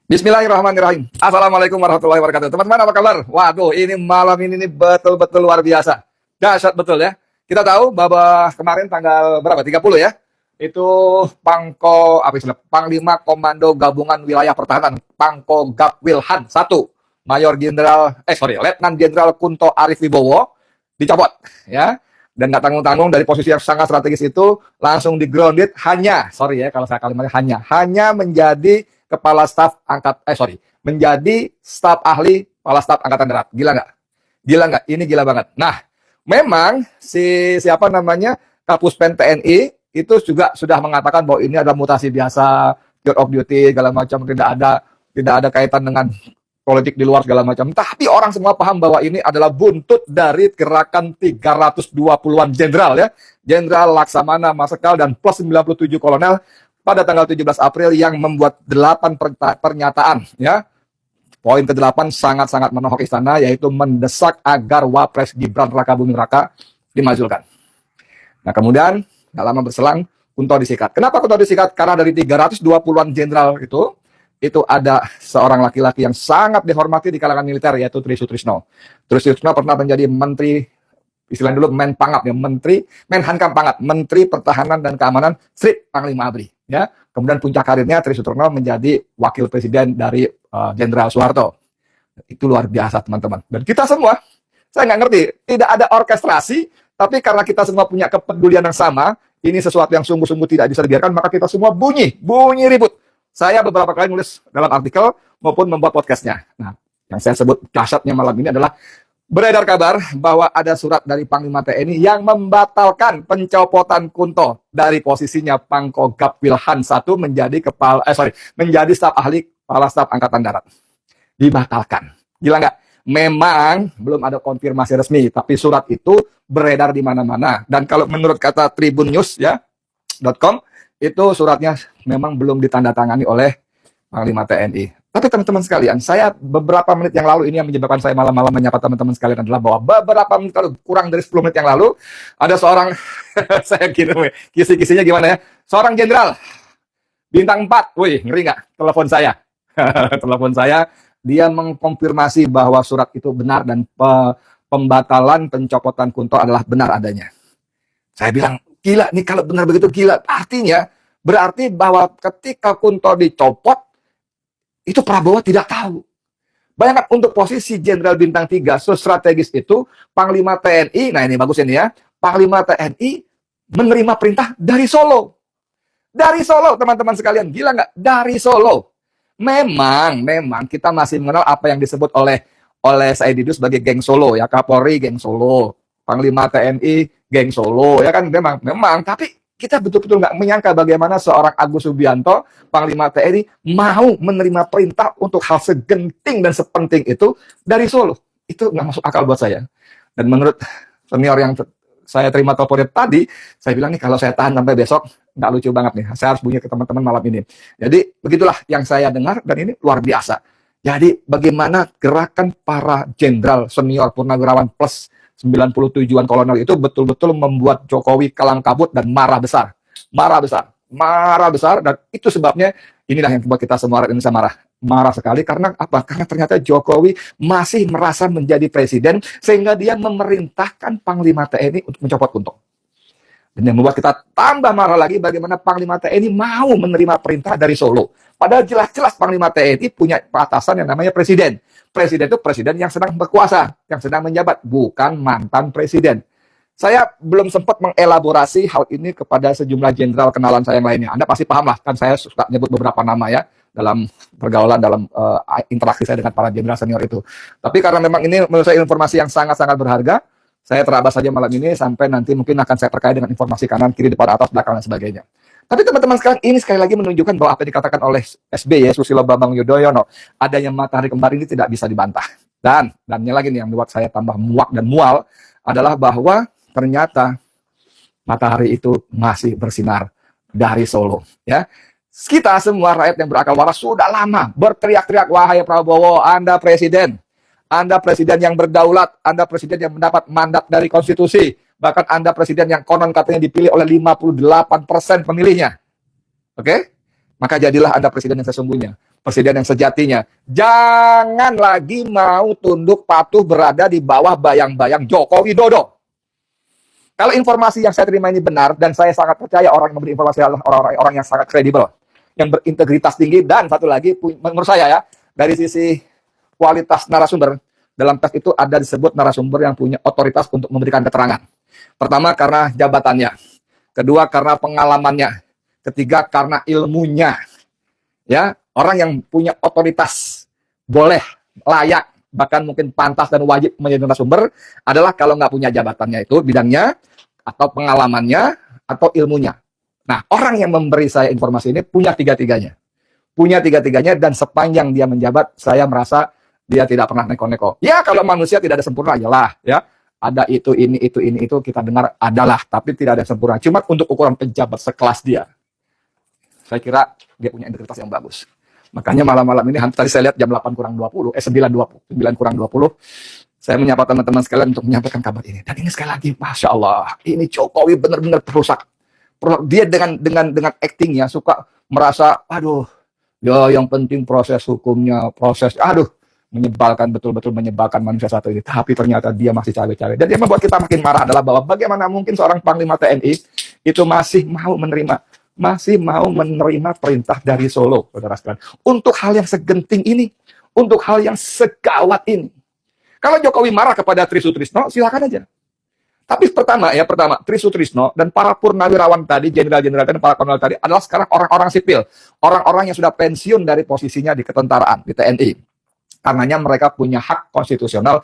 Bismillahirrahmanirrahim. Assalamualaikum warahmatullahi wabarakatuh. Teman-teman apa kabar? Waduh, ini malam ini nih betul-betul luar biasa. Dahsyat betul ya. Kita tahu bahwa kemarin tanggal berapa? 30 ya. Itu Panglima Komando Gabungan Wilayah Pertahanan, Pangkogap Wilhan 1, Letnan Jenderal Kunto Arif Wibowo dicopot ya. Dan nggak tanggung-tanggung dari posisi yang sangat strategis itu langsung di grounded hanya, sorry ya kalau saya kalimatnya hanya menjadi kepala staf menjadi staf ahli kepala staf angkatan darat. Gila nggak? Gila nggak? Ini gila banget. Nah, memang siapa namanya Kapuspen TNI itu juga sudah mengatakan bahwa ini adalah mutasi biasa, cure of duty segala macam, tidak ada kaitan dengan politik di luar segala macam. Tapi orang semua paham bahwa ini adalah buntut dari gerakan 320-an jenderal ya. Jenderal Laksamana Marsikal dan plus 97 kolonel pada tanggal 17 April yang membuat 8 pernyataan ya. Poin ke-8 sangat-sangat menohok istana, yaitu mendesak agar Wapres Gibran Rakabuming Raka dimajukan. Nah, kemudian gak lama berselang Kunto disikat. Kenapa Kunto disikat? Karena dari 320-an jenderal itu ada seorang laki-laki yang sangat dihormati di kalangan militer, yaitu Tri Sutrisno. Tri Sutrisno pernah menjadi menteri, istilahnya dulu Menpangap ya, Menhankam Pangap, Menteri Pertahanan dan Keamanan Strip Panglima ABRI ya. Kemudian puncak karirnya Tri Sutrisno menjadi wakil presiden dari Jenderal Soeharto. Itu luar biasa teman-teman. Dan kita semua, saya nggak ngerti, tidak ada orkestrasi, tapi karena kita semua punya kepedulian yang sama, ini sesuatu yang sungguh-sungguh tidak bisa dibiarkan, maka kita semua bunyi ribut. Saya beberapa kali nulis dalam artikel maupun membuat podcastnya. Nah, yang saya sebut dahsyatnya malam ini adalah beredar kabar bahwa ada surat dari Panglima TNI yang membatalkan pencopotan Kunto dari posisinya Pangkogap Wilhan 1 menjadi staf ahli kepala staf angkatan darat. Dibatalkan. Gila nggak? Memang belum ada konfirmasi resmi, tapi surat itu beredar di mana-mana. Dan kalau menurut kata Tribun News ya .com, itu suratnya memang belum ditandatangani oleh Panglima TNI. Tapi teman-teman sekalian, saya beberapa menit yang lalu, ini yang menyebabkan saya malam-malam menyapa teman-teman sekalian adalah bahwa beberapa menit lalu, kurang dari 10 menit yang lalu, ada seorang, saya kirim kisi-kisinya gimana ya, seorang jenderal, bintang 4, wih ngeri nggak, telepon saya. Telepon saya, dia mengkonfirmasi bahwa surat itu benar dan pembatalan pencopotan Kunto adalah benar adanya. Saya bilang, gila nih kalau benar begitu gila. Artinya, berarti bahwa ketika Kunto dicopot, itu Prabowo tidak tahu. Bayangkan untuk posisi Jenderal Bintang 3, strategis itu, Panglima TNI, nah ini bagus ini ya, Panglima TNI menerima perintah dari Solo. Dari Solo, teman-teman sekalian. Gila nggak? Dari Solo. Memang kita masih mengenal apa yang disebut oleh Said Didu sebagai geng Solo ya, Kapolri geng Solo, Panglima TNI geng Solo ya kan, memang tapi kita betul-betul nggak menyangka bagaimana seorang Agus Subianto, Panglima TNI, mau menerima perintah untuk hal segenting dan sepenting itu dari Solo. Itu nggak masuk akal buat saya. Dan menurut senior yang saya terima teleponnya tadi, saya bilang nih kalau saya tahan sampai besok, nggak lucu banget nih. Saya harus bunyi ke teman-teman malam ini. Jadi begitulah yang saya dengar dan ini luar biasa. Jadi bagaimana gerakan para jenderal senior purnawirawan plus 97-an kolonel itu betul-betul membuat Jokowi kalang kabut dan marah besar. Marah besar, dan itu sebabnya inilah yang membuat kita semua rakyat Indonesia marah sekali. Karena apa? Karena ternyata Jokowi masih merasa menjadi presiden sehingga dia memerintahkan Panglima TNI untuk mencopot Kunto. Dan yang membuat kita tambah marah lagi bagaimana Panglima TNI mau menerima perintah dari Solo. Padahal jelas-jelas Panglima TNI punya atasan yang namanya presiden. Presiden itu presiden yang sedang berkuasa, yang sedang menjabat, bukan mantan presiden. Saya belum sempat mengelaborasi hal ini kepada sejumlah jenderal kenalan saya yang lainnya. Anda pasti paham lah, kan saya suka nyebut beberapa nama ya dalam pergaulan, dalam interaksi saya dengan para jenderal senior itu. Tapi karena memang ini menurut saya informasi yang sangat-sangat berharga, saya terabas saja malam ini sampai nanti mungkin akan saya terkait dengan informasi kanan, kiri, depan, atas, belakang, dan sebagainya. Tapi teman-teman sekarang ini sekali lagi menunjukkan bahwa apa yang dikatakan oleh SBY, Susilo Bambang Yudhoyono, adanya matahari kembar ini tidak bisa dibantah. Dannya lagi nih yang membuat saya tambah muak dan mual adalah bahwa ternyata matahari itu masih bersinar dari Solo. Ya, kita semua rakyat yang berakal waras sudah lama berteriak-teriak, wahai Prabowo, Anda presiden. Anda presiden yang berdaulat, Anda presiden yang mendapat mandat dari konstitusi, bahkan Anda presiden yang konon katanya dipilih oleh 58% pemilihnya. Oke? Maka jadilah Anda presiden yang sesungguhnya. presiden yang sejatinya. Jangan lagi mau tunduk patuh berada di bawah bayang-bayang Joko Widodo. Kalau informasi yang saya terima ini benar, dan saya sangat percaya orang yang memberi informasi adalah orang-orang yang sangat kredibel, yang berintegritas tinggi, dan satu lagi, menurut saya ya, dari sisi kualitas narasumber, dalam tes itu ada disebut narasumber yang punya otoritas untuk memberikan keterangan. Pertama, karena jabatannya. Kedua, karena pengalamannya. Ketiga, karena ilmunya. Ya, orang yang punya otoritas boleh, layak, bahkan mungkin pantas dan wajib menjadi narasumber adalah kalau nggak punya jabatannya itu bidangnya, atau pengalamannya, atau ilmunya. Nah, orang yang memberi saya informasi ini punya tiga-tiganya. Punya tiga-tiganya, dan sepanjang dia menjabat, saya merasa dia tidak pernah neko-neko. Ya, kalau manusia tidak ada sempurna, iyalah, ya. Ada itu, ini, itu, kita dengar adalah, tapi tidak ada sempurna. Cuma untuk ukuran pejabat sekelas dia, saya kira dia punya integritas yang bagus. Makanya malam-malam ini, tadi saya lihat jam 8 kurang 20, 9 kurang 20, saya menyapa teman-teman sekalian untuk menyampaikan kabar ini. Dan ini sekali lagi, Masya Allah, ini Jokowi benar-benar perusak. Dia dengan actingnya suka merasa, aduh, ya yang penting proses hukumnya, menyebalkan, betul-betul menyebalkan manusia satu ini. Tapi ternyata dia masih cawe-cawe. Dan yang membuat kita makin marah adalah bahwa bagaimana mungkin seorang Panglima TNI itu masih mau menerima perintah dari Solo, saudara sekalian, untuk hal yang segenting ini, untuk hal yang segawat ini. Kalau Jokowi marah kepada Tri Sutrisno, silakan aja. Tapi pertama, Tri Sutrisno dan para purnawirawan tadi, jenderal-jenderal dan para kolonel tadi adalah sekarang orang-orang sipil, orang-orang yang sudah pensiun dari posisinya di ketentaraan, di TNI. Karenanya mereka punya hak konstitusional